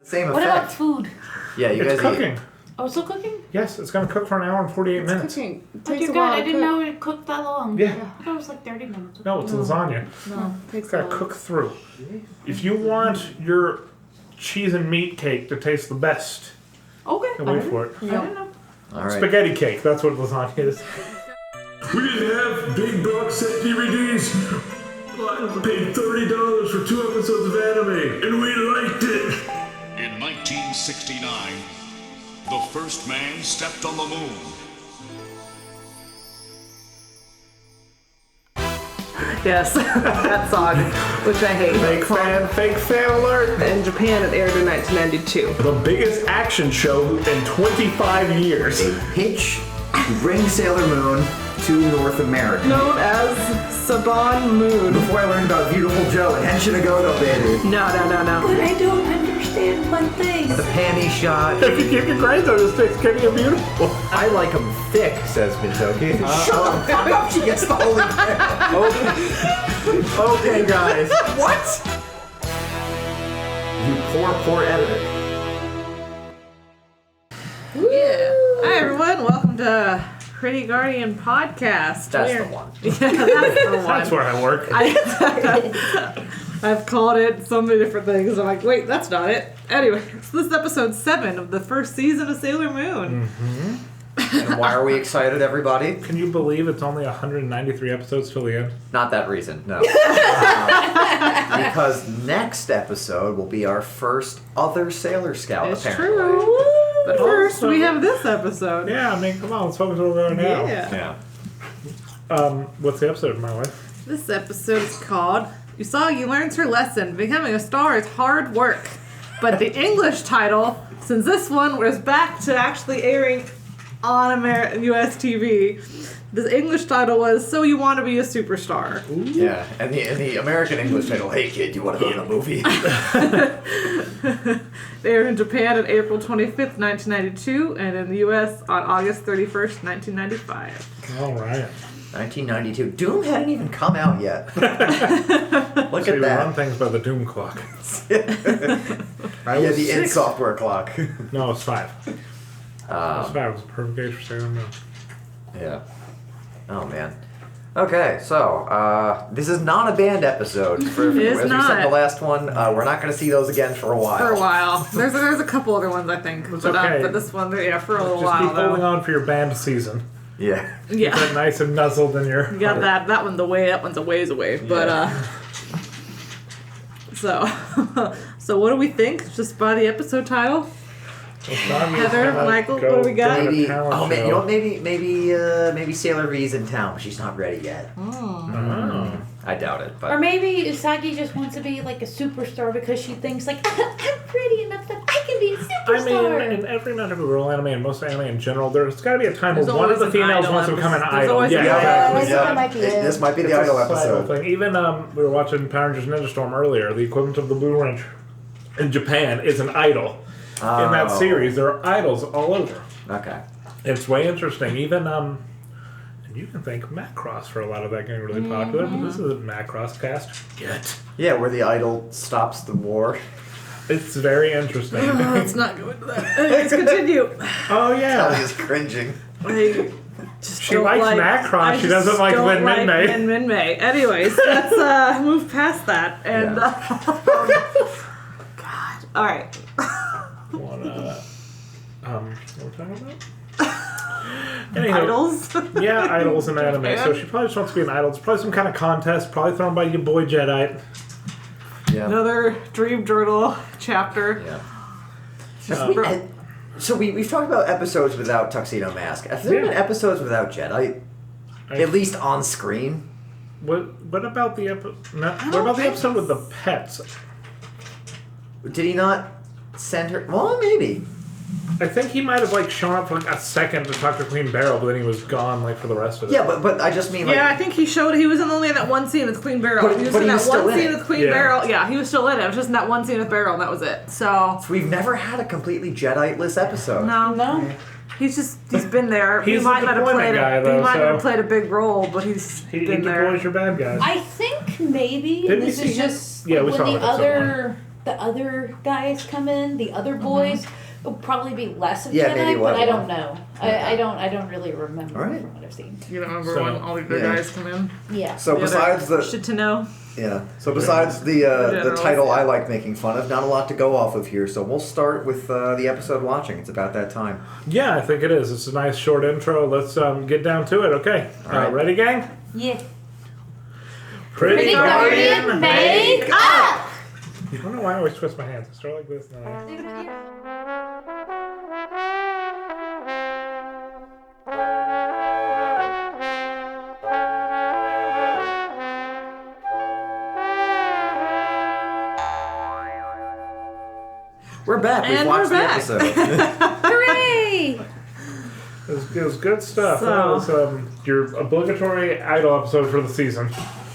Same What effect. about food? Yeah, you It's guys cooking. eat. Oh, it's still cooking? Yes, it's going to cook for an hour and 48 minutes. Cooking. It Oh, takes dear a God, while I to didn't cook. know it cooked that long. Yeah. I thought it was like 30 minutes. No, it's lasagna. No, it takes It's got a to while. cook through. If you want your cheese and meat cake to taste the best, Okay. then wait for it. I didn't know. All right. Spaghetti cake, that's what lasagna is. We didn't have big box set DVDs, but I paid $30 for 2 episodes of anime, and we liked it. In 1969, the first man stepped on the moon. Yes, that song, which I hate. Fake fan alert. In Japan, it aired in 1992. The biggest action show in 25 years. A pitch to bring Sailor Moon to North America. Known as Saban Moon. Before I learned about Beautiful Joe and Henshin Agogo, baby. No. But I don't understand one thing. The panty shot. If you keep your grades on, this thing's getting beautiful. I like them thick, says Mintoki. Shut the fuck up, she gets the holy Okay, guys. What? You poor editor. Yeah. Hi, everyone. Welcome to Pretty Guardian Podcast. That's the one. Yeah, that's the one. That's where I work. I've called it so many different things. I'm like, wait, that's not it. Anyway, so this is episode 7 of the first season of Sailor Moon. And why are we excited, everybody? Can you believe it's only 193 episodes till the end? Not that reason, no. Because next episode will be our first other Sailor Scout, It's apparently. true. But first, so- we have this episode. Yeah, I mean, come on, let's focus where we're going now. Yeah. Yeah. What's the episode, my wife? This episode is called Usagi Learns Her Lesson. Becoming a star is hard work. But the English title, since this one was back to actually airing on US TV, the English title was So You Want to Be a Superstar. Yeah, and the American English title, Hey Kid, you want to be in a movie? They aired in Japan on April 25th, 1992, and in the US on August 31st, 1995. All right. 1992. Doom hadn't even come out yet. Look So at you run that. things by the Doom clock. Yeah, the id Software clock. No, it's 5. It's 5. It's a perfect age for Sailor Moon. Yeah. Oh, man. Okay, so, this is not a band episode. It is as we said not. the last one, we're not going to see those again for a while. For a while. There's a couple other ones, I think. It's But, okay. but this one, yeah, for a little Just while, keep holding though. on for your band season. Yeah. Keep Yeah. it nice and nuzzled in your... You got that one's a ways away. But, so what do we think? Just by the episode title? Heather, Michael, what do we got? Maybe, you know what, maybe Sailor V's in town, but she's not ready yet. Oh. I doubt it, but... Or maybe Usagi just wants to be like a superstar because she thinks like, I'm pretty enough that I can be a I superstar. mean, in every magical girl anime and most anime in general, there's got to be a time There's where one of always the an females idol wants to become an episode. There's idol. always Yeah, an exactly. idol. I think that might be it. This might be the It's a idol societal episode. thing. Even we were watching Power Rangers Ninja Storm earlier. The equivalent of the Blue Wrench in Japan is an idol. In that Oh. series, there are idols all over. Okay. It's way interesting. Even and you can thank Macross for a lot of that getting really popular, but this is a Macross cast yet. Yeah, where the idol stops the war. It's very interesting. Let's not go into that. Let's continue. Oh Kelly yeah. is cringing. I just She don't likes like, Macross, I she just doesn't like don't Lin like Minmay. Lin Minmay. Anyways, let's move past that. And God, all right. Wanna, what we're talking about? Anywho, Idols. Yeah, idols in anime. So she probably just wants to be an idol. It's probably some kind of contest, probably thrown by your boy Jedi. Yeah. Another Dream Journal chapter. Yeah. So we've talked about episodes without Tuxedo Mask. Have there been episodes without Jedi? At least on screen? What about the episode with the pets? Did he not send her? Well, maybe. I think he might have shown up for a second to talk to Queen Beryl, but then he was gone for the rest of it. Yeah, but I just mean Yeah, I think he was only in that one scene with Queen Beryl. But he was he in that was still one in scene it. with Queen Yeah. Beryl. Yeah, he was still in it. It was just in that one scene with Beryl, and that was it. So we've never had a completely Jedi-less episode. no. He's been there. He's he might the not have deployment played guy, he though, might not have so- played a big role, but he's He been there. deploys your bad guys. I think maybe Didn't we this see is him? just Yeah, we when saw the him at episode other the other guys come in, the other boys, it'll probably be less of Yeah, Jedi, maybe but I one. don't know. I don't really remember Alright. from what I've seen. You don't remember So, when all the other yeah. guys come in? Yeah. So besides the Shit to know. besides the Generals, title I yeah. like making fun of, not a lot to go off of here. So we'll start with the episode watching. It's about that time. Yeah, I think it is. It's a nice short intro. Let's get down to it. Okay. right. Ready, gang? Yeah. Pretty Guardian, make up! I don't know why I always twist my hands. I start like this. And then I... We're back. We've And watched we're the back. episode. Hooray! It was good stuff. That was your obligatory idol episode for the season.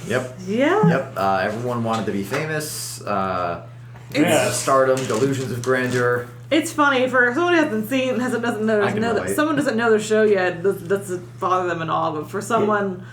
Yep. Yeah. Yep. Everyone wanted to be famous. Yeah. Stardom, delusions of grandeur. It's funny for someone who hasn't seen, doesn't know, I can relate. someone doesn't know the show yet. Doesn't bother them at all. But for someone,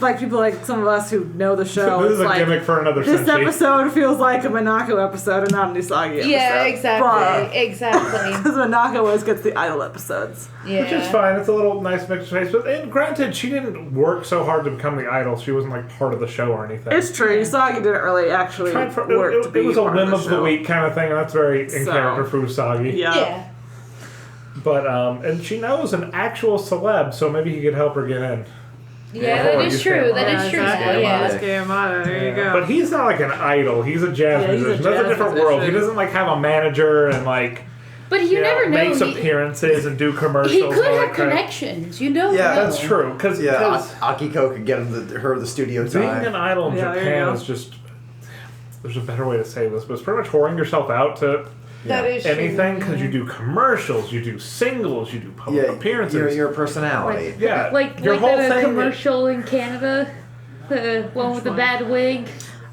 like people like some of us who know the show, This it's is a like gimmick for another this century. episode feels like a Monako episode and not an Usagi episode. Yeah, Bruh. exactly. Because Monako always gets the idol episodes. Yeah. Which is fine. It's a little nice mix of taste. But and granted, she didn't work so hard to become the idol. She wasn't like part of the show or anything. It's true. Usagi didn't really actually Tried for- work to be it was a part whim of of the the show. week kind of thing, and that's very in So, character for Usagi. Yeah. Yeah. But and she knows an actual celeb, so maybe he could help her get in. Yeah, that Or is you true. can't- That is true. Exactly. Yeah. Yamada, there you go. But he's not like an idol. He's a jazz Yeah, he's a musician. That's jazz a different world. He musician. doesn't like have a manager and like But you never know. makes appearances and do commercials. He and could all have that crap. connections. You don't Yeah, know. That's true. Because Akiko could get her the studio being time. an idol in Yeah, there you Japan go. is just. There's a better way to say this, but it's pretty much whoring yourself out to That is anything true. because you do commercials, you do singles, you do public appearances. Your personality. Yeah, Like your whole that thing. commercial in Canada, the one with the bad wig.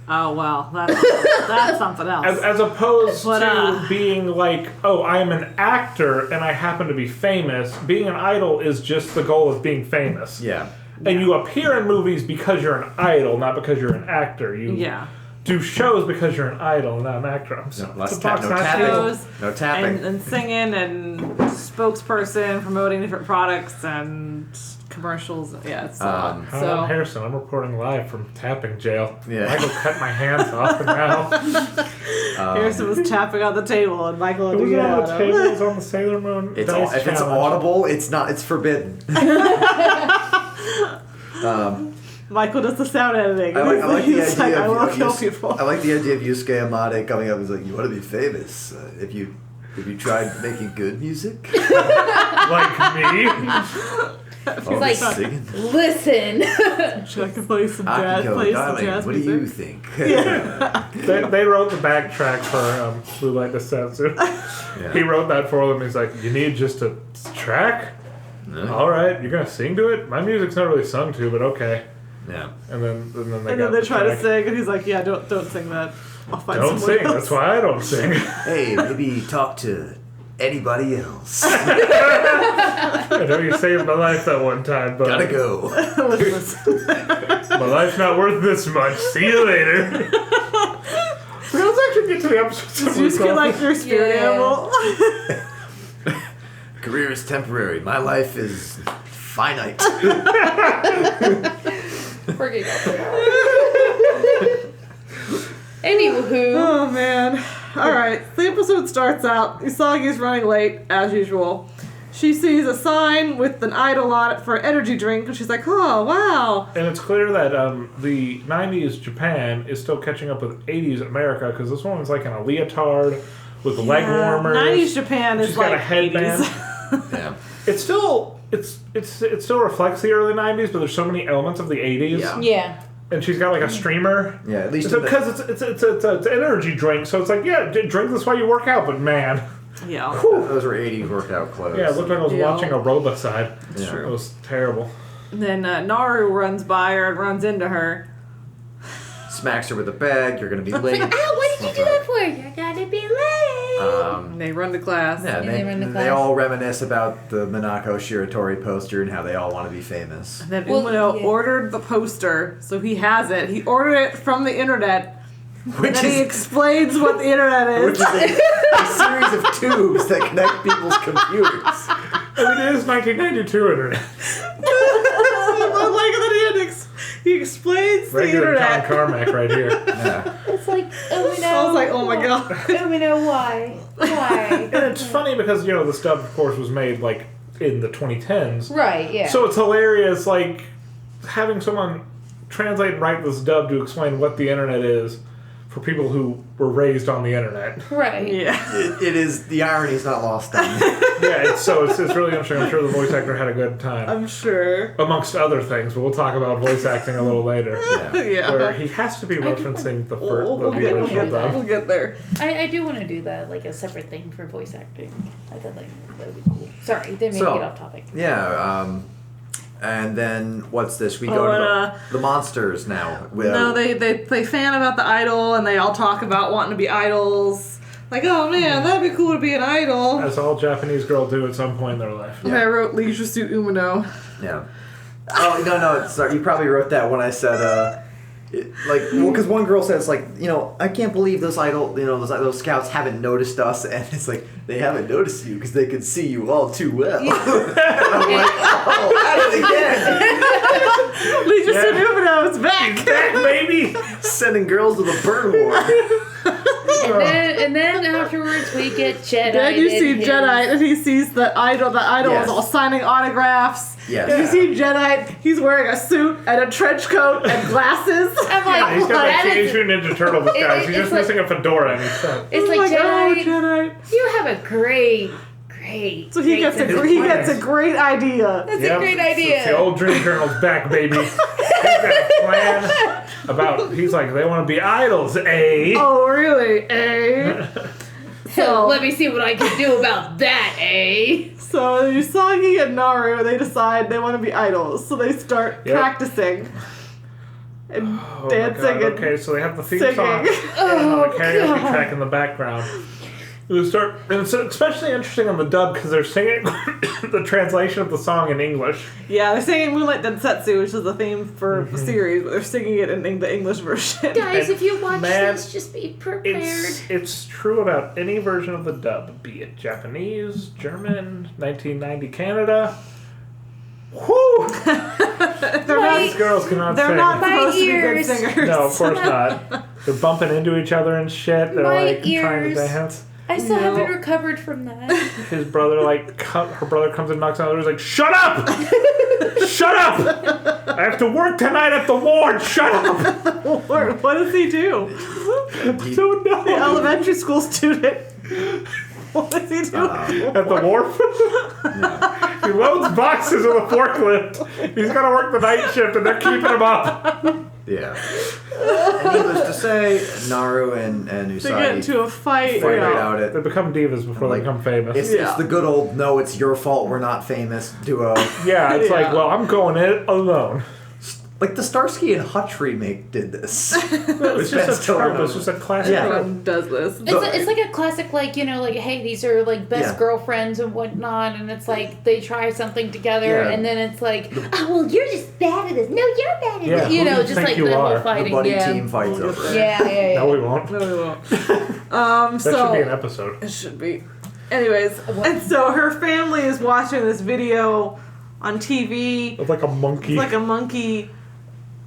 Oh well, that's something else. As opposed But, to being like, oh, I am an actor and I happen to be famous. Being an idol is just the goal of being famous. Yeah. And you appear in movies because you're an idol, not because you're an actor. You Yeah. do shows because you're an idol, not an actor. I'm sorry. less It's a box no not tapping. table. Shows No tapping. and singing and spokesperson promoting different products and commercials. Yeah, it's a lot. Hi, So I'm Harrison. I'm reporting live from tapping jail. Yeah. Michael cut my hands off now. Harrison was tapping on the table and Michael had It to was get on out the of table. it. It was on the Sailor Moon. If Dice it's Challenge. audible, it's not. It's forbidden. Michael does the sound editing. I like the He's idea like, I of will kill Yus- people. I like the idea of Yusuke Amade coming up and he's like, "You want to be famous? If you tried making good music, Like me. oh, like, singing." Listen. Should I can play some jazz? Akiko, Play some darling, jazz what do music? you think? They wrote the backtrack for Blue Light Desensu. Yeah. He wrote that for them. He's like, you need just a track? No. All right, you're going to sing to it? My music's not really sung to, but okay. Yeah. And then they And got then they the try track. to sing, and he's like, "Yeah, don't sing that. I'll find Don't someone sing. else." That's why I don't sing. Hey, maybe talk to anybody else. I know you saved my life that one time, but Gotta go. my life's not worth this much. See you later. Let's actually get to the episode. Does Yusuke like your spirit Yeah. animal? Career is temporary. My life is finite. Forget Anywho. Oh man. Alright, the episode starts out. Usagi's running late, as usual. She sees a sign with an idol on it for an energy drink, and she's like, oh, wow. And it's clear that the 90s Japan is still catching up with 80s America, because this woman's like in a leotard with the leg warmers. 90s Japan is She's like got a headband. 80s. Yeah. It still reflects the early 90s, but there's so many elements of the 80s. Yeah. Yeah. And she's got like a streamer. Yeah, at least in the- Because it's an energy drink, so it's like, yeah, drink this while you work out, but man. Yeah. Those were 80s workout clothes. Yeah, it looked like I was Yeah. watching a Robicide. That's It true. was terrible. Then Naru runs by her and runs into her. Smacks her with a bag. You're gonna be late. What did you do that for? You're gonna be late. And they run to class. Yeah, they run to they class. all reminisce about the Minako Shiratori poster and how they all want to be famous. Then Well, Umino yeah. ordered the poster, so he has it. He ordered it from the internet Which And he is, explains what the internet which is. is a series of tubes that connect people's computers. I mean, it is 1992 internet. He explains the Regular John internet. Carmack right here. Yeah. It's like, oh, we know. I was like, oh my god. Oh, we know why. Why? And it's funny because, this dub, of course, was made, like, in the 2010s. Right, yeah. So it's hilarious, like, having someone translate and write this dub to explain what the internet is for people who were raised on the internet. Right. Yeah. It is, the irony is not lost on me. Yeah, it's really interesting. I'm sure the voice actor had a good time. I'm sure. Amongst other things, but we'll talk about voice acting a little later. Yeah. Where he has to be referencing the We'll original get there. dub. We'll get there. I do want to do that, like a separate thing for voice acting. I thought that would be cool. Sorry, didn't mean to get off topic. Yeah, and then what's this? We go and, to the monsters now. No, they fan about the idol, and they all talk about wanting to be idols. Like, oh man, that'd be cool to be an idol. As all Japanese girls do at some point in their life. And I wrote Leisure Suit Umino. Yeah. Oh, no, sorry. You probably wrote that when I said, because one girl says, like, I can't believe those those scouts haven't noticed us, and it's like, they haven't noticed you because they can see you all too well. And I'm like, oh, at it again. Leisure Suit Umino is back! Back, baby! Sending girls to the burn ward. And then afterwards we get Jedi. Then you see Jedi, and he sees the idol. The idol Yes. is all signing autographs. Yes. And you see Jedi, he's wearing a suit and a trench coat and glasses. I'm like, He's got like that Teenage is, Mutant Ninja Turtle disguise. He's just it's missing a fedora and he's set. it's Oh like my God, Jedi, you have a great. So he gets a great idea. That's a great idea. It's the old Dream Colonel's back, baby. He's got a plan about, he's like, they want to be idols, eh? Oh, really? Eh? So let me see what I can do about that, eh? So Usagi and Naru, they decide they want to be idols. So they start practicing and Oh dancing my God. and Okay, so they have the theme singing. song and on the karaoke track in the background. They start, and it's especially interesting on the dub because they're singing the translation of the song in English. Yeah, they're singing Moonlight Densetsu, which is the theme for the series, but they're singing it in the English version. Guys, And if you watch man, this, just be prepared. It's true about any version of the dub, be it Japanese, German, 1990 Canada. Whoo! These girls cannot They're sing. not My supposed to be good ears. singers. No, of course not. They're bumping into each other and shit. They're My like trying to ears. dance. I still No. haven't recovered from that. His brother, her brother comes and knocks on the door. He's like, "Shut up! Shut up! I have to work tonight at the ward. Shut up!" What does he do? I don't know. The elementary school student. What does he do? At the wharf. He loads boxes with a forklift. He's got to work the night shift, and they're keeping him up. Yeah. And needless to say, Naru and Usagi They get into a fight. fight Yeah. about it. They become divas before Like, they become famous. It's the good old "no, it's your fault we're not famous" duo. Yeah, it's like, Yeah. well, I'm going in alone. Like the Starsky and Hutch remake did this. It's just a trope. It's just a classic Yeah. trope. Everyone does this. It's like a classic, like, hey, these are like best Yeah. girlfriends and whatnot, and it's like they try something together, Yeah. and then it's like, oh, well, you're just bad at this. No, you're bad at Yeah, this. who do you Just think like you the are? whole The fighting. The buddy yeah. team fights over it. Yeah. No, we won't. No, we won't. That So should be an episode. it should be. Anyways, and so her family is watching this video on TV. It's like a monkey. It's like a monkey.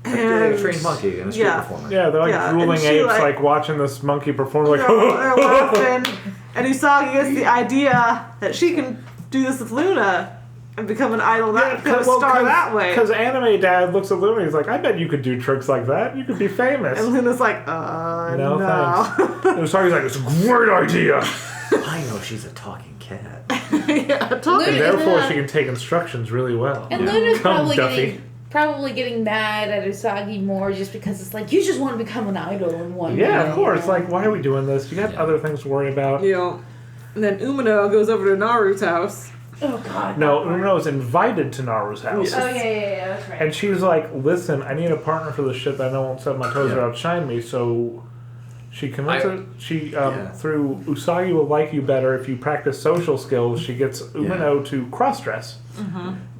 A And trained monkey and a street Yeah. performer. Yeah, they're like Yeah, and drooling she, apes, like- like watching this monkey perform. Like, they're laughing. And Usagi gets the idea that she can do this with Luna and become an idol, become a star that way. Because anime dad looks at Luna, he's like, I bet you could do tricks like that. You could be famous. And Luna's like, No, no. thanks. And Usagi's like, it's a great idea. I know she's a talking cat. Yeah, And Luna- therefore, Yeah. she can take instructions really well. And Luna's Come, Duffy. probably getting mad at Usagi more just because it's like, you just want to become an idol in one Yeah, day, of course. you know? Like, why are we doing this? You got other things to worry about. Yeah. And then Umino goes over to Naru's house. Oh, God. No, Uno's invited to Naru's house. Oh, yeah, that's right. And she's like, listen, I need a partner for this shit that I know won't set my toes or outshine me, so She convinces through Usagi will like you better if you practice social skills. She gets Umino to cross-dress.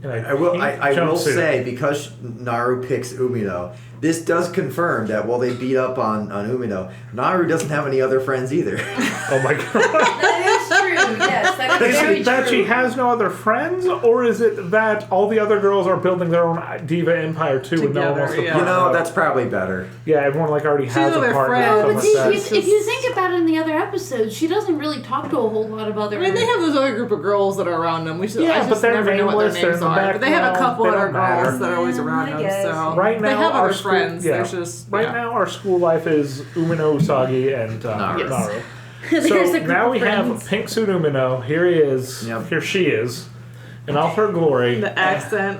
I will say, because Naru picks Umino, this does confirm that while they beat up on Umino, Naru doesn't have any other friends either. Oh my god. That is true, yes. That is very Is it that true. she has no other friends, or is it that all the other girls are building their own diva empire too, and no one wants to Together, partner up? That's probably better. Yeah, everyone already has a other partner. friends. or No, something but see, like if that. you think about it in the other episodes, she doesn't really talk to a whole lot of other... I mean, they have this other group of girls that are around them. I but just they're never know what their nameless, they're in names the are. But they have a background, couple they other don't matter. girls that are always around I them. guess. So Right now, they have our other school, friends. Yeah. There's just Now, our school life is Umino, Usagi, and Naru. Naru. There's So a group now of we friends. have Pink Suit Umino. Here he is. Yep. Here she is. In all her glory. the accent.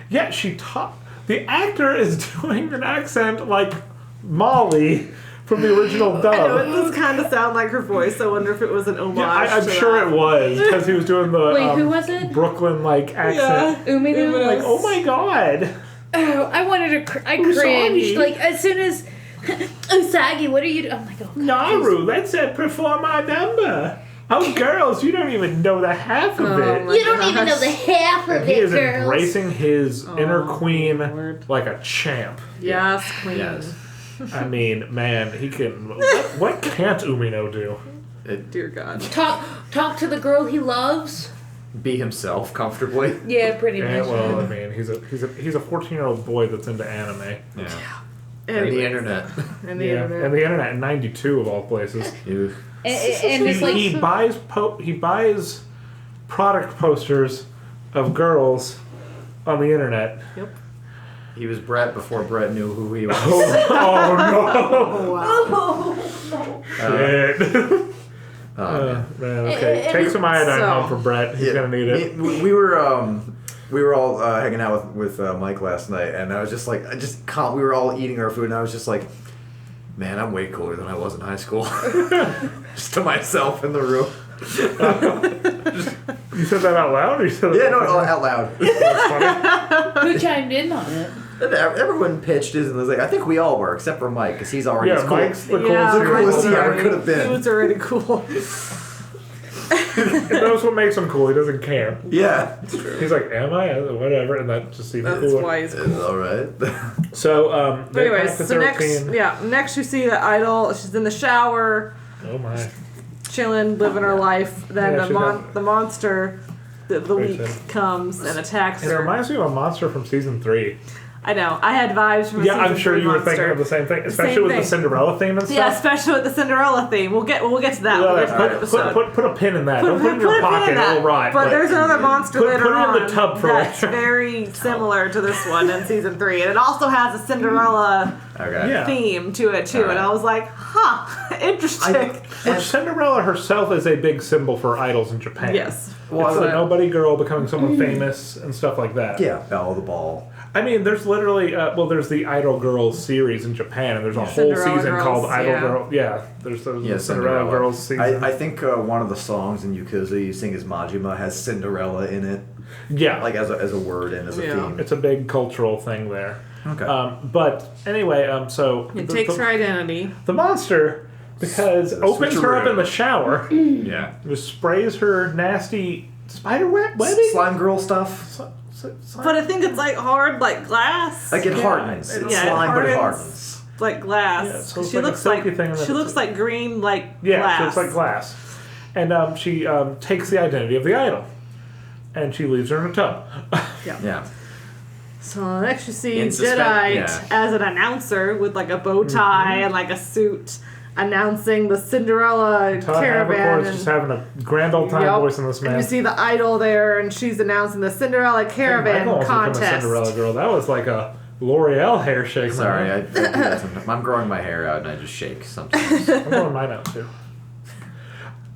Yeah, she taught. The actor is doing an accent like Molly from the original I know it dub. does kind of sound like her voice. I wonder if it was an homage. Yeah, I'm to sure that. it was because he was doing the Wait, who was it? Brooklyn like accent. Umino? Like, oh my god. Oh, I wanted to. I Usagi. cringed. Like as soon as Usagi, what are you doing? I'm like, oh, God, Naru, let's perform our number. Oh, girls, you don't even know the half of it. my you don't even know the half of And he it, is girls. embracing his inner queen Lord. like a champ. Yes, queen. Yes. I mean, man, he can. What can't Umino do? Dear God. Talk to the girl he loves. Be himself comfortably. Yeah, pretty Yeah, much. well, I mean, he's a 14-year-old boy that's into anime. Yeah. And Anyway, the internet. and the Yeah, internet. and the internet in '92 of all places. Ew. And it's like He buys product posters of girls on the internet. Yep. He was Brett before Brett knew who he was. Oh Oh, wow. no! Shit. Man. Man, okay. Take some iodine So- home for Brett. He's gonna need it. We were all hanging out with Mike last night, and I was just like, we were all eating our food, and I was just like, man, I'm way cooler than I was in high school. Just to myself in the room. You said that out loud, or you said Yeah, no, out loud. who chimed in on it? And everyone pitched it and was like, I think we all were, except for Mike, because he's already Yeah, as cool. Mike's the coolest. Yeah, the coolest he Mike ever was could have been. He was already cool. He knows what makes him cool. He doesn't care. Yeah. He's like, am I? Whatever, and that just even That's cooler. why he's It's cool. all right. So, But they anyways, practice so their next, routine. next you see the idol. She's in the shower, Oh my. chilling, living her life. Then Yeah, she does. the monster, the Very week sad. comes and attacks It her. reminds me of a monster from season 3. I know. I had vibes from. Yeah, season I'm sure 3 you were monster. thinking of the same thing, especially Same with thing. the Cinderella theme and stuff. Yeah, especially with the Cinderella theme. We'll get to that. We'll get to that Put, episode. put a pin in that. Don't put it in your a pin pocket. in that. It'll rot. But there's another monster put later it in on the tub for that's later. very similar to this one in season 3, and it also has a Cinderella Okay. Yeah. theme to it too. Alright. And I was like, huh, interesting. Which Cinderella herself is a big symbol for idols in Japan. Yes. It's the nobody girl becoming someone famous and stuff like that. Yeah, Belle the Ball. I mean, there's literally, there's the Idol Girls series in Japan, and there's a whole Cinderella season Girls, called Idol yeah. Girl. Yeah, there's the Yeah, Cinderella Girls season. I think one of the songs in Yakuza you sing as Majima has Cinderella in it, yeah, like as a word and as a Yeah. theme. it's a big cultural thing there. Okay. But anyway, so It the- takes the, her identity. the monster, because opens her up in the shower, Yeah. just sprays her nasty spider webbing. Slime girl stuff. But I think it's like hard, like glass. Like it hardens. It's slime, but it hardens. Like glass. Yeah, so it's she like a looks like silky thing and then she it's looks like green, like Yeah, glass. she looks like glass. And she takes the identity of the idol. And she leaves her in a tub. Yeah. So next you see In suspense, Jedi yeah. as an announcer with like a bow tie and like a suit, announcing the Cinderella Todd caravan. Havercorn is and- just having a grand old time Yep. voicing this man. And you see the idol there, and she's announcing the Cinderella caravan Michael almost became a contest. Cinderella girl. That was like a L'Oreal hair shake. Sorry, I man. do that sometimes. I'm growing my hair out and I just shake sometimes. I'm growing mine out too.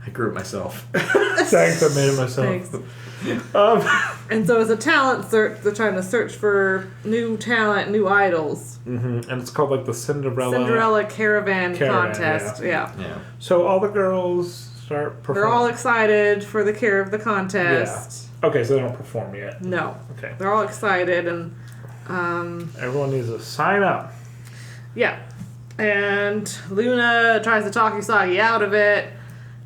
I grew it myself. Thanks, I made it myself. Thanks. Um, And so, as a talent search, they're trying to search for new talent, new idols. and it's called like the Cinderella caravan contest. Yeah. Yeah. So all the girls start performing. They're all excited for the contest. Yeah. Okay, so they don't perform yet. No. Okay. They're all excited, and Everyone needs to sign up. yeah. And Luna tries to talk Usagi out of it.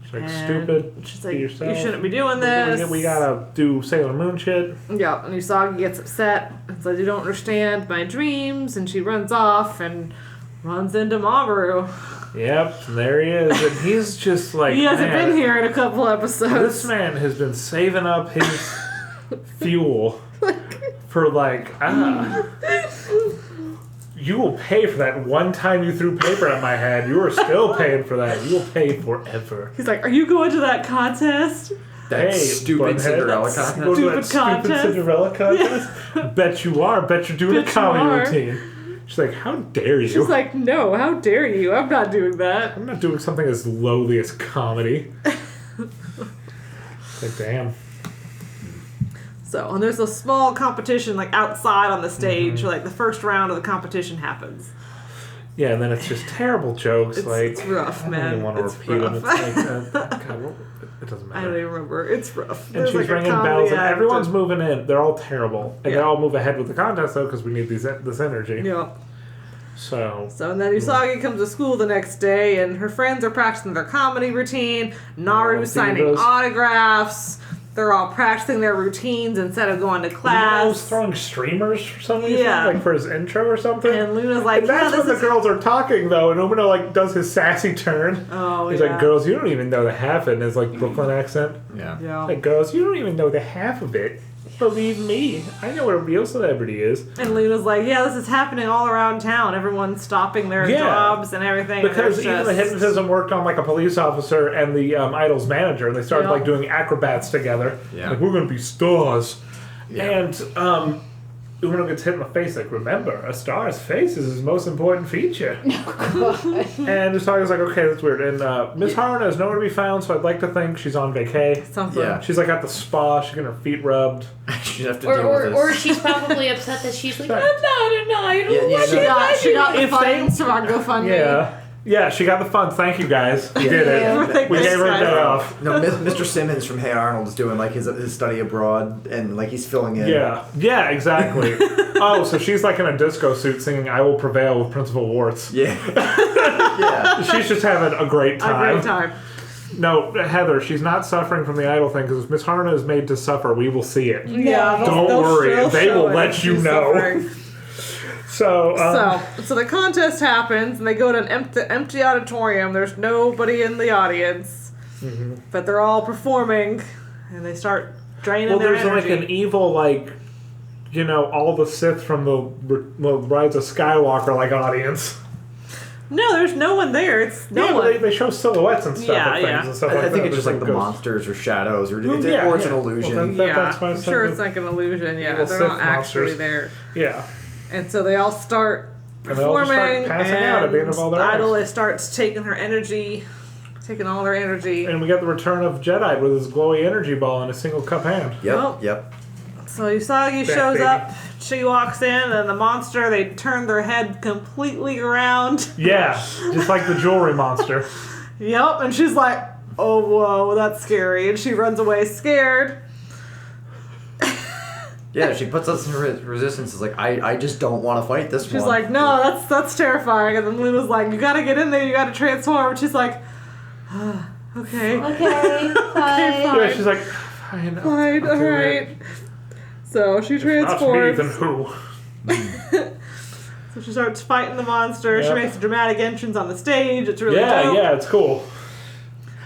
She's like, And stupid. she's Be like, yourself. you shouldn't be doing this. We gotta do Sailor Moon shit. Yeah, and Usagi gets upset. It's like, you don't understand my dreams. And she runs off and runs into Mamoru. Yep, and there he is. And he's just like, He hasn't man, been here in a couple episodes. This man has been saving up his fuel for like, you will pay for that one time you threw paper at my head. You are still paying for that. You will pay forever. He's like, are you going to that contest? That stupid butthead. Cinderella Go contest. to that Stupid stupid contest. Cinderella contest? Bet you are. Bet you're doing Bet a you comedy are. routine. She's like, how dare you? She's like, no, how dare you? I'm not doing that. I'm not doing something as lowly as comedy. Like, damn. So, and there's a small competition, like, outside on the stage. Like, the first round of the competition happens. Yeah, and then it's just terrible jokes. It's rough, I man. don't even want to It's repeat them. It's rough. like, God, it doesn't I don't matter. even remember. It's rough. And There's, she's like, a ringing comedy bells, and act everyone's and- moving in. They're all terrible. And they Yeah. all move ahead with the contest, though, because we need this energy. Yeah. So, And then Usagi comes to school the next day, and her friends are practicing their comedy routine. Naru's signing divas. autographs. They're all practicing their routines instead of going to He was class. throwing streamers for some reason, Yeah. like for his intro or something. And Luna's like, And that's yeah, when this the is... girls are talking, though, and Umino, like, does his sassy turn. Oh, He's yeah. like, girls, you don't even know the half of it, in his, like, Brooklyn accent. Yeah. Yeah. Like, girls, you don't even know the half of it. Believe me, I know what a real celebrity is. And Luna's like, yeah, this is happening all around town. Everyone's stopping their Yeah. jobs and everything. and Because there's even the just- hypnotism worked on, like, a police officer and the Idol's manager, and they started, Yeah. like, doing acrobats together. Yeah. Like, we're gonna be stars. Yeah. And, Umino gets hit in the face, like, remember, a star's face is his most important feature. And Usagi's like, okay, that's weird. And Miss Haruna is nowhere to be found, so I'd like to think she's on vacay. something. Yeah. She's, like, at the spa, she's getting her feet rubbed. She'd have to deal with this. Or she's probably upset that she's like, Right. I'm not an idol. Yeah, yeah, What no. did I She do?" got the If they- funds from our GoFundMe. Yeah. Yeah, she got the funds. Thank you, guys. We did Yeah. it. We gave her a day off. No, Mr. Simmons from Hey Arnold is doing like his study abroad, and like he's filling in. Yeah. Yeah, exactly. Oh, so she's like in a disco suit singing I Will Prevail with Principal Warts. Yeah. Yeah. She's just having a great A time. great time. No, Heather, she's not suffering from the idol thing because Miss Haruna is made to suffer. We will see it. Yeah, Don't worry, they'll they show will it. let you She's know. suffering. So, So the contest happens, and they go to an empty auditorium. There's nobody in the audience, but they're all performing, and they start draining well, their there's energy. like an evil, like, you know, all the Sith from the Rise of Skywalker, like, audience. No, there's no one there. It's no yeah, one. but they show silhouettes and stuff Yeah, of things yeah. and stuff like that. I think it's just There's like the ghosts. monsters or shadows or Well, it's, yeah, or it's yeah. an Well, illusion. then- Yeah, that's why I I'm said sure the it's like an illusion. Yeah, evil they're Sith not actually monsters. there. Yeah. And so they all start And they all just start performing, passing out at the end of all their and acts. Idol starts taking her energy, taking all her energy. And we get the return of Jedi with his glowy energy ball in a single cup hand. Yep. Well, Yep. So Usagi Back, shows baby. up, she walks in, and the monster, they turn their head completely around. Yeah, just like the jewelry monster. Yep, and she's like, oh, whoa, that's scary. And she runs away scared. Yeah, she puts us in resistance. It's like I just don't want to fight this one. She's like, no, that's terrifying. And then Luna's like, you gotta get in there, you gotta transform. And she's like, okay. Okay, fine. Yeah, she's like, fine. Fine, I'll do it. alright. So she Not me, transforms. then who? So she starts fighting the monster. She Yep. makes a dramatic entrance on the stage. It's really Yeah, dope. yeah, it's cool.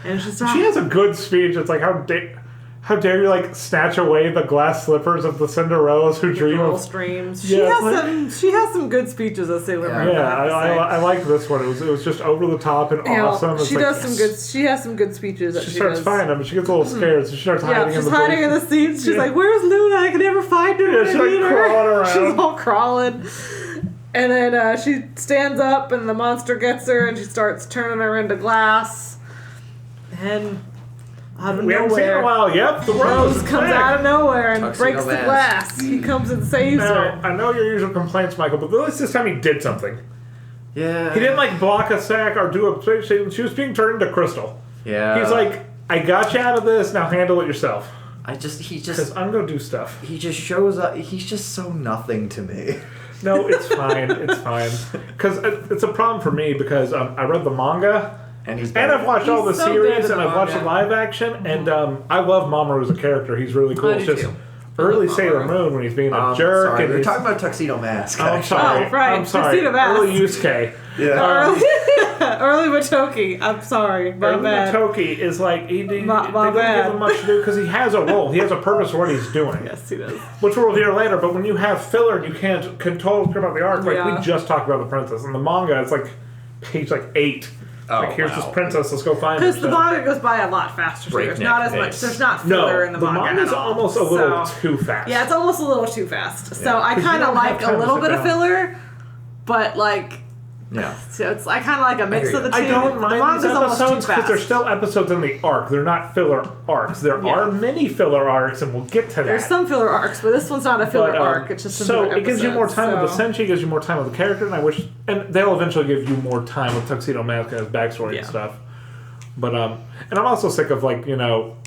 And she's She has a good speech. It's like, how dare you, like, snatch away the glass slippers of the Cinderellas who dream girl of... streams. She Yeah, has it's like- some. She has some good speeches as Sailor Yeah. Moon. I Yeah, have to say. I like this one. It was just over the top and Yeah, awesome. It's she like, does some good. She has some good speeches that She she starts does. finding them, but she gets a little scared, so she starts Yeah, hiding she's in the hiding in the seats. She's Yeah. like, "Where's Luna? I can never find her." Yeah, she's, like, I need her." crawling around. She's all crawling. And then she stands up, and the monster gets her, and she starts turning her into glass. And out of We haven't seen her in a nowhere, while. Yep, the Rose Rose is comes back. out of nowhere and Tuxedo breaks the Mask. glass. He comes and saves Now, her. I know your usual complaints, Michael, but at least this time he did something. yeah. He didn't, like, block a sack or do a... She was being turned into crystal. Yeah. He's like, I got you out of this, now handle it yourself. he Because just I'm going to do stuff. he just shows up. He's just so nothing to me. No, it's fine. It's fine. Because it's a problem for me because I read the manga. And I've watched all the He's so series good in and the I've watched the manga. live action. And I love Mamoru as a character. He's really cool. I It's do just too. early love Sailor Mamoru. Moon when he's being a jerk. Sorry, And we're he's, talking about Tuxedo Mask. I'm actually. sorry. Oh, right. I'm sorry. Tuxedo Mask. Early Yusuke. Yeah. Early Matoki. I'm sorry. My Early bad. Matoki is like, they didn't bad. give him much to do because he has a role. He has a purpose for what he's doing. Yes, he does. Which we'll hear later, but when you have filler and you can't totally care about the arc, like Yeah. we just talked about the princess. In the manga, it's like page 8. Like, here's this princess, let's go find her. Because the manga goes by a lot faster. So there's not as much. There's not filler in the manga. manga's at all. almost a little So- too fast. Yeah, it's almost a little too fast. So I 'Cause you kind of don't have like time a to little sit bit of down. filler, but like, Yeah. so it's I kind of like a mix hear of the you. two. I don't the mind these manga's almost episodes too because they're fast. still episodes in the arc. They're not filler arcs. There Yeah. are many filler arcs, and we'll get to that. There's some filler arcs, but this one's not a filler But, arc. It's just some so different it gives you more time episodes, with the Senshi, gives you more time with the character, and they'll eventually give you more time with Tuxedo Mask and his backstory Yeah. and stuff. But and I'm also sick of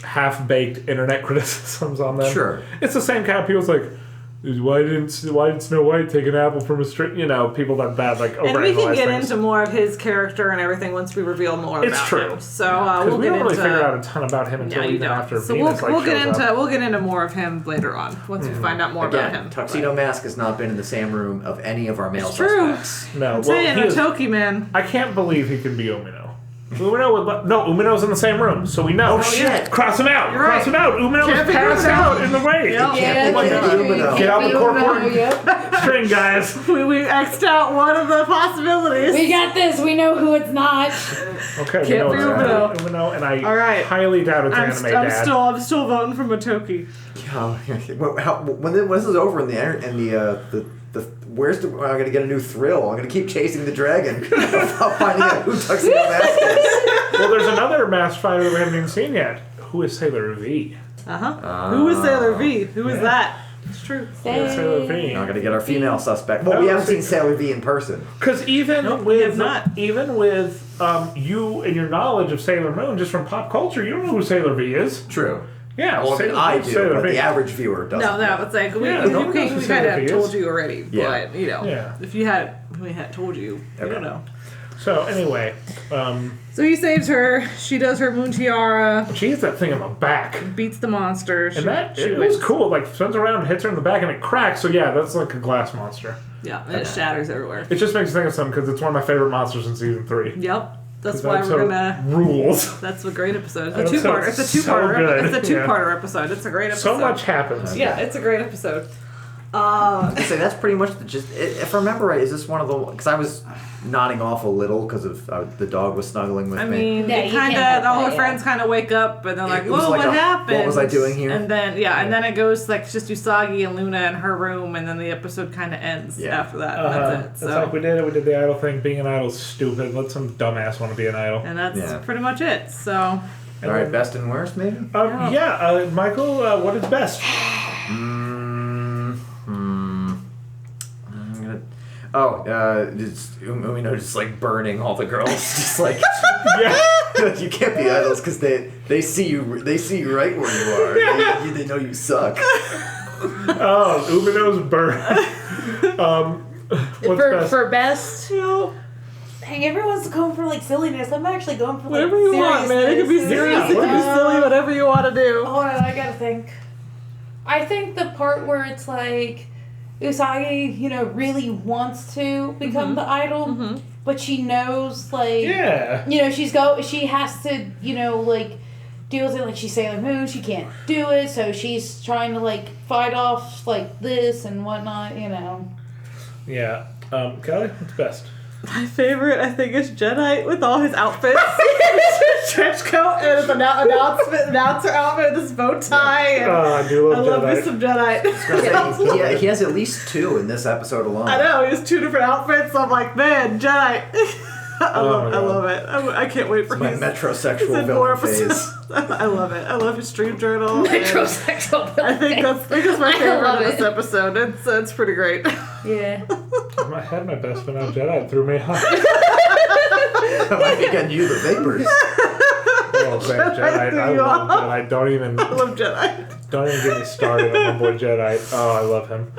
half-baked internet criticisms on them. Sure. It's the same kind of people's like, why didn't Snow White take an apple from a tree? People that bad like And we can overanalyze get things. into more of his character and everything once we reveal more It's about true. him. So Because we'll we get don't really into. figure out a ton about him until Yeah, you even don't. after So Venus we'll get shows into up. we'll get into more of him later on once we find out more about Again, him. Tuxedo Mask has not been in the same room of any of our male It's true. suspects. No, I'm well, saying, he is- Toki man. I can't believe he can be Umino. Umino's in the same room, so we know. Oh, shit. Cross him out! You're Cross right. him out! Umino Can't was be passed Umino. out in the rain! Yep. Yeah, Can't that's be true. Umino. Get out the Can't be corkboard. Umino, yep. String, guys! We X'd out one of the possibilities. We got this. We know who it's not. Okay, we Can't know be it's Umino. Umino, and I All right. highly doubt it's Anime Dad. I'm still voting for Matoki. When this is over in the where's the? I'm gonna get a new thrill. I'm gonna keep chasing the dragon without finding out who Tuxedo Mask is. Well, there's another masked fighter that we haven't even seen yet. Who is Sailor V? Who is Sailor V? Who is that? It's true. Sailor V. Not gonna get our female suspect. Well, we haven't seen Sailor V in person. Because even Nope, we with have not. you and your knowledge of Sailor Moon, just from pop culture, you don't know who Sailor V is. True. Yeah, Well, Sailor I V's do, Sailor but V. the average viewer doesn't. No, it's like we, Yeah, no one knows who we kind Sailor of V told is. you already, Yeah. but Yeah. if we had told you, you Okay. don't know. So anyway, So he saves her. She does her moon tiara, she hits that thing in the back. beats the monster. And it was cool. Like, spins around, hits her in the back, and it cracks. So yeah, that's like a glass monster. Yeah, and it shatters everywhere. It just makes me think of something because it's one of my favorite monsters in season 3. Yep, that's 'Cause why that we're episode gonna. rules. That's a great episode. That It's a two-parter. episode's It's a two-parter. so good. It's a Yeah. two-parter episode. It's a great episode. So much happens. Yeah, it's a great episode. I say that's pretty much if I remember right, is this one of the? Because I was nodding off a little because of the dog was snuggling with I me. mean, Yeah, it you kind can't of help all that, her yeah. friends kind of wake up and they're like, It was "Whoa, like what a, happened? what was I doing here?" And then and then it goes like it's just Usagi and Luna in her room, and then the episode kind of ends Yeah. after that. It's That's it. like So, we did it. We did the idol thing. Being an idol's stupid. Let some dumbass want to be an idol. and that's Yeah. pretty much it. So, All right, best and worst, maybe. Michael, what is best? Just just like burning all the girls, just like Yeah. you can't be idols because they see you right where you are. They know you suck. Oh, Umino's burn. What's best? For best, hey, everyone's going for like silliness. I'm actually going for like whatever you want, man. It could be serious. It could be silly. Whatever you want to do. Hold on, I gotta think. I think the part where it's like Usagi, really wants to become the idol, but she knows like Yeah. she has to, like deal with it like she's Sailor Moon, she can't do it, so she's trying to like fight off like this and whatnot, Yeah. Kelly, what's best? My favorite, I think, is Jedi with all his outfits. Trench coat and his announcer outfit, this bow tie. And I do I love love me Jedi. some Jedi. He has at least 2 in this episode alone. I know, he has 2 different outfits. So I'm like, man, Jedi. I love it. I can't wait for My his metrosexual more villain phase. episodes. I love it. I love his stream journal. and Metrosexual. I think that's my I favorite love of this it. episode. It's pretty great. Yeah. I had my best, but now Jedi threw me off. I might be getting you the vapors. Oh, man, Jedi. I love Jedi. I love Jedi. Don't even get me started on my boy Jedi. Oh, I love him.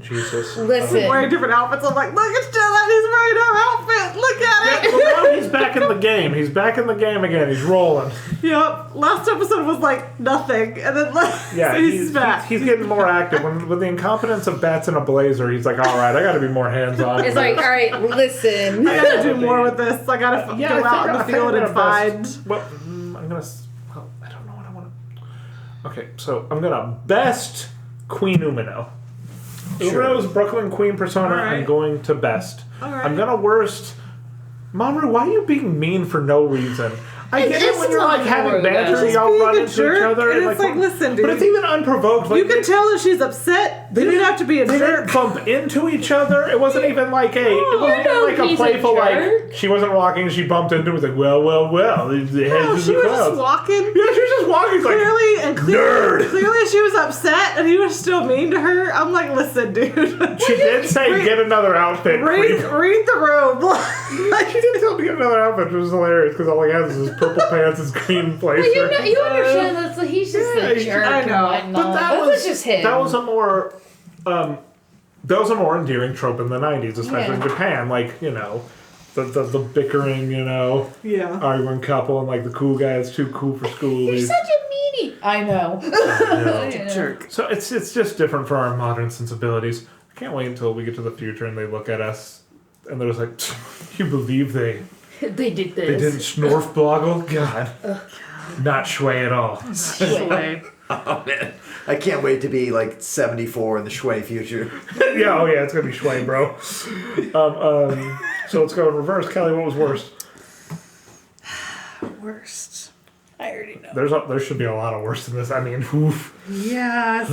Jesus. Listen. Wearing different outfits. I'm like, look, it's Jedi. He's wearing our outfit. Look at it. Well, now he's back in the game. He's back in the game again. He's rolling. Yep. Last episode was like nothing, and then Yeah, so he's back. He's getting more active. With the incompetence of Bats in a Blazer, he's like, all right, I got to be more hands-on. It's like, all right, listen. I gotta do more with this. I gotta go out in the field and find. Well, I'm gonna. Well, I don't know what I want to. Okay, so I'm gonna best Queen Umino. Sure. Umino's Brooklyn Queen persona. All right. I'm going to best. All right. I'm gonna worst. Mamoru, why are you being mean for no reason? I get it when you're like having banter, Just y'all being run a into jerk, each other. and it's like, listen, But dude. it's even unprovoked. Like, You can tell that she's upset. They didn't have to be a They jerk. didn't bump into each other. It wasn't even like it wasn't know even like a he's a playful jerk. she wasn't walking. She bumped into. It was like well. The heads No, in she the was clouds. just walking. Yeah, she was just walking. It's like nerd. Clearly she was upset, and he was still mean to her. I'm like, listen, dude. She did say get another outfit. Read the room. She did tell me to get another outfit, which was hilarious because all he has is his purple pants, his green blazer. You understand that he's just a jerk. I know. And But whatnot. that was just him. That was a more endearing trope in the 90s, especially in Japan. Like, the bickering, Yeah. arguing couple, and like the cool guy is too cool for school. You're He's- such a meanie. I know. Jerk. So it's just different for our modern sensibilities. I can't wait until we get to the future and they look at us and they're just like, you believe they They did didn't this. snorf boggle? God. Not Shui at all. Oh man, I can't wait to be like 74 in the Shui future. Yeah, it's gonna be Shui, bro. So let's go in reverse. Kelly, what was worst? Worst. I already know. There should be a lot of worse than this. I mean, oof. Yeah,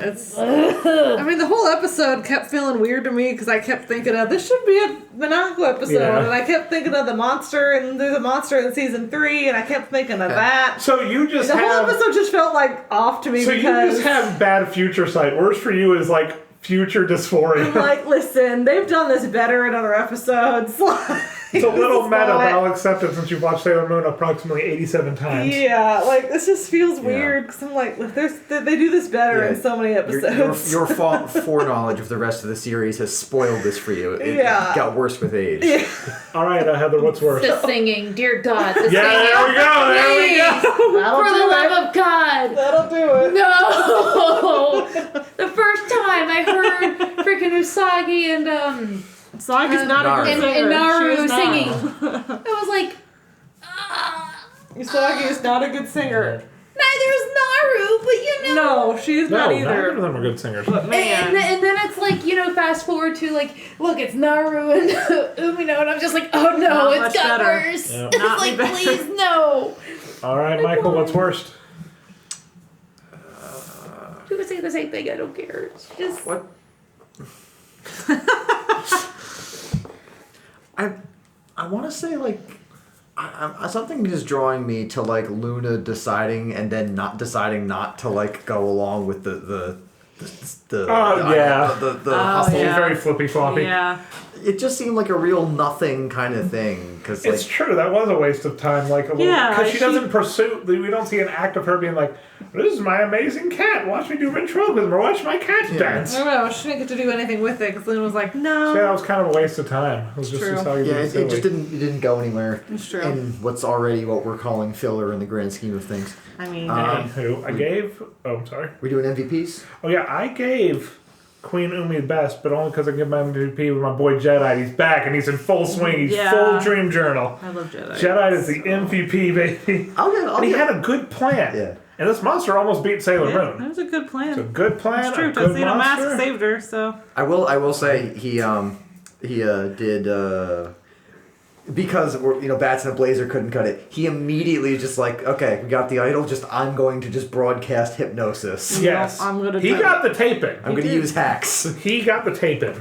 it's a lot. I mean, the whole episode kept feeling weird to me because I kept thinking of this should be a Monaco episode, Yeah. and I kept thinking of the monster, and there's a monster in season 3, and I kept thinking of that. So you just The whole have. episode just felt like off to me So you because just have bad future sight. Worst for you is like future dysphoria. I'm like, listen, they've done this better in other episodes. It's a little meta, but not- I'll accept it since you've watched Sailor Moon approximately 87 times. Yeah, like this just feels weird because I'm like, they do this better in so many episodes. Your foreknowledge of the rest of the series has spoiled this for you. It Yeah. got worse with age. All right, Heather, what's worse? The singing, dear God, the Yeah, singing. there we go. There we go. For the love of God. That'll do it. No! The first time I heard freaking Usagi and Sagi's not a good Naru. singer. and Naru She is not. singing. I was like, Usagi is not a good singer. neither is Naru, but you know. No, she's No, not neither either. of them are good singers. But man, And then it's like, fast forward to like, look, it's Naru and Umino, and I'm just like, oh no, Not it's much got better. worse. Yeah. It's Not like, better. please, no. All right, Michael, what's worst? You can say the same thing, I don't care. It's just. What? I want to say like something is drawing me to like Luna deciding and then not deciding not to like go along with the hustle. He's yeah. very flippy floppy. yeah. It just seemed like a real nothing kind of thing because It's like true. That was a waste of time. Like a little, Yeah, because she she- doesn't pursue. We don't see an act of her being like, "This is my amazing cat. Watch me do ventriloquism or watch my cat dance." I don't know. She didn't get to do anything with it because Luna was like, no. So yeah, that was kind of a waste of time. It was just True. how you yeah, being it silly. just didn't go anywhere. It's true. In what's already what we're calling filler in the grand scheme of things. I mean, Who I gave? Oh, I'm sorry. We doing MVPs? Oh yeah, I gave Queen Umi the best, but only because I give my MVP with my boy Jedi. He's back and he's in full swing. He's Yeah. full Dream Journal. I love Jedi. Jedi is the MVP, baby. I'll And he give- had a good plan. Yeah. And this monster almost beat Sailor Yeah, that Moon. was a good plan. It's a good plan. It's true. A good Tuxedo monster. Mask saved her, so. I will say he did because Bats in a Blazer couldn't cut it. He immediately just like, okay, we got the idol. I'm going to just broadcast hypnosis. Yes. I'm gonna he do got the taping. I'm going to use hacks. He got the taping.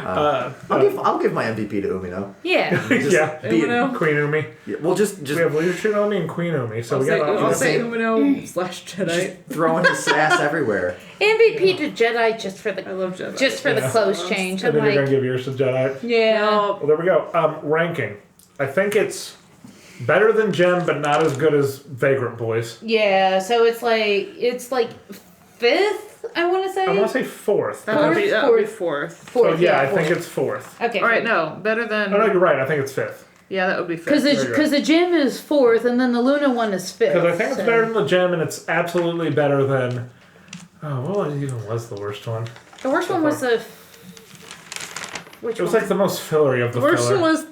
I'll give my MVP to Umino. Yeah. Just Yeah. be- Umino. Queen Umi. Yeah, well, just We have Leadership Umi and Queen Umi. So we got I'll say say- Umino slash Jedi. throwing his ass everywhere. MVP to Jedi just for I the love Jedi. the clothes change. And I'm then you're going like, to give yours to Jedi. yeah. No. Well, there we go. Ranking. I think it's better than Gem, but not as good as Vagrant Boys. Yeah, so it's like 5th, I want to say. I want to say 4th. That would be Fourth. fourth. So Fourth, yeah, I think it's 4th. Okay. All right, no, better than. Oh no, you're right. I think it's 5th. Yeah, that would be fifth. Because the gym is 4th, and then the Luna one is 5th. Because I think it's better than the gym, and it's absolutely better than. Oh, what even was the worst one? The worst one was the. Which It was one? like the most fillery of the The worst filler. one was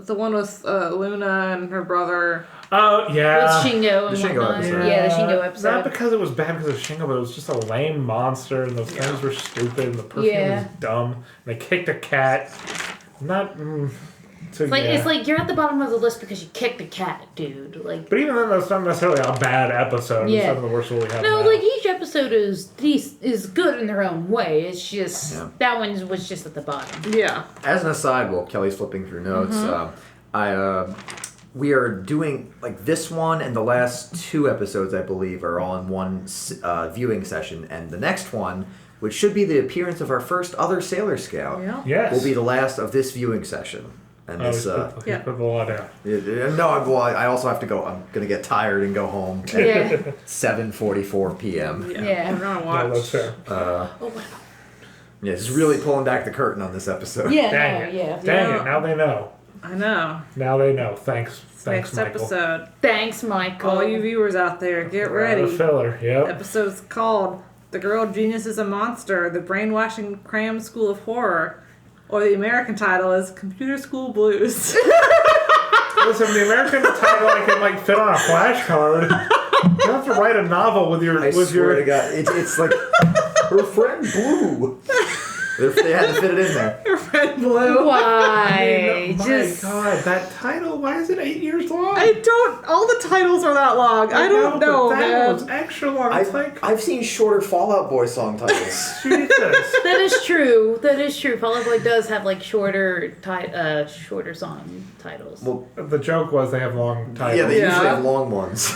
the one with Luna and her brother. Oh yeah. With Shingo and The Shingo whatnot. episode. Yeah, the Shingo episode. Not because it was bad because of Shingo, but it was just a lame monster, and those things were stupid, and the perfume Yeah. was dumb. And they kicked a cat. Not. So, It's like yeah. it's like you're at the bottom of the list because you kicked a cat, dude. Like But even then, that's not necessarily a bad episode. It's Yeah. some of the worst we have no, now. like each episode is good in their own way. It's just Yeah. that one was just at the bottom. Yeah. As an aside, while Kelly's flipping through notes, we are doing like this one and the last 2 episodes, I believe, are all in one viewing session, and the next one, which should be the appearance of our first other Sailor Scout, Yeah. Yes. will be the last of this viewing session. And Oh, this, he's put the law down. no, I also have to go. I'm gonna get tired and go home at Yeah. 7:44 p.m. Yeah. We're gonna No, watch. that's fair. Oh wow. Yeah, just really pulling back the curtain on this episode. Yeah. Dang no, it. yeah. Dang Yeah. it. Now they know. I know. Now they know. Thanks. Thanks, Next Michael. episode. Thanks, Michael. All you viewers out there, get The ready. filler. Yep. Episode's called "The Girl Genius is a Monster: The Brainwashing Cram School of Horror," or the American title is "Computer School Blues." Listen, the American title I can like fit on a flashcard. You have to write a novel with your I swear to God, it's like her friend Blue. They had to fit it in there. Red Blue. Why? My Just God, that title. Why is it 8 years long? I don't. All the titles are that long. I don't know, but that man. was extra long. It's like I've seen shorter Fallout Boy song titles. Jesus. that is true. That is true. Fall Out Boy does have like shorter shorter song titles. Well, The joke was they have long titles. yeah, they Yeah. usually have long ones.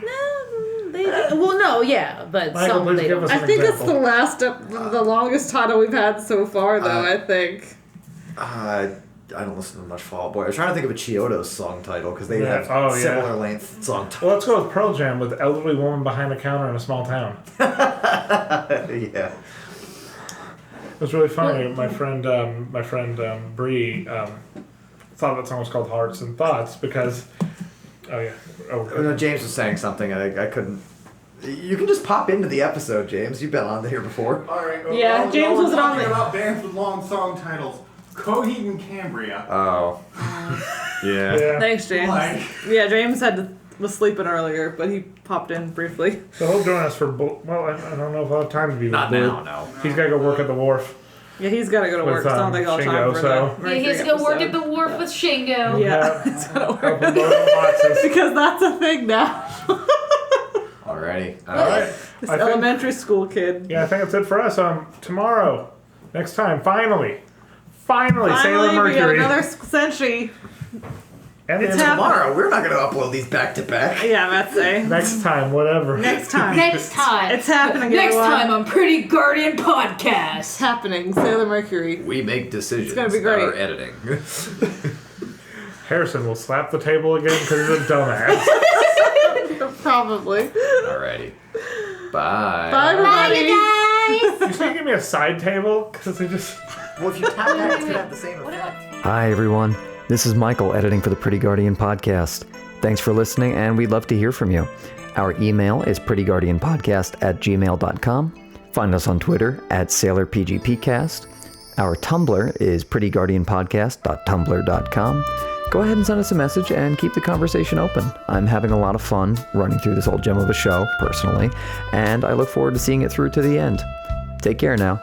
No, they well, no, yeah, but Michael, some please they give don't. us I an think example. it's the longest title we've had so far, though. I think. I don't listen to much Fall Out Boy. I was trying to think of a Chiodos song title because they Yeah. have Oh, yeah. similar length song titles. Well, let's go with Pearl Jam with elderly woman behind a counter in a small town. Yeah. It was really funny. My friend Bree thought that song was called Hearts and Thoughts because. Oh yeah. Oh, no, James was saying something. I couldn't. You can just pop into the episode, James. You've been on here before. All right. Yeah, James we're wasn't on talking there. about bands with long song titles. Coheed and Cambria. Oh. Yeah. Yeah. Thanks, James. Like- Yeah, James was sleeping earlier, but he popped in briefly. So he'll join us for. Well, I don't know if I'll have time to be with Not Blue. now, no. He's got to go work at the wharf. Yeah, he's got to go to With, work. So I don't think I'll have time Shingo, for so- the. Yeah, he has to go work at the wharf with Shingo. Yeah, it's gotta Help work him load the boxes. because that's a thing now. Alrighty. All right. This I think, elementary school kid. yeah, I think that's it for us. Tomorrow, next time, finally, Sailor Finally, we got Mercury. another century. And It's then Tomorrow, we're not going to upload these back to back. Yeah, that's it. next time, whatever. Next time. Next time. It's happening. Next everyone. time on Pretty Guardian It's Podcast. happening. Sailor Mercury. We make decisions. It's gonna be great. Our editing. Harrison will slap the table again because he's a dumbass. Probably. Alrighty. Bye. Bye, everybody. You should give me a side table because they just. Well, if you tap that, it's going to have the same effect. Hi, everyone. This is Michael editing for the Pretty Guardian podcast. Thanks for listening, and we'd love to hear from you. Our email is prettyguardianpodcast@gmail.com. Find us on Twitter @SailorPGPcast. Our Tumblr is prettyguardianpodcast.tumblr.com. Go ahead and send us a message and keep the conversation open. I'm having a lot of fun running through this old gem of a show, personally, and I look forward to seeing it through to the end. Take care now.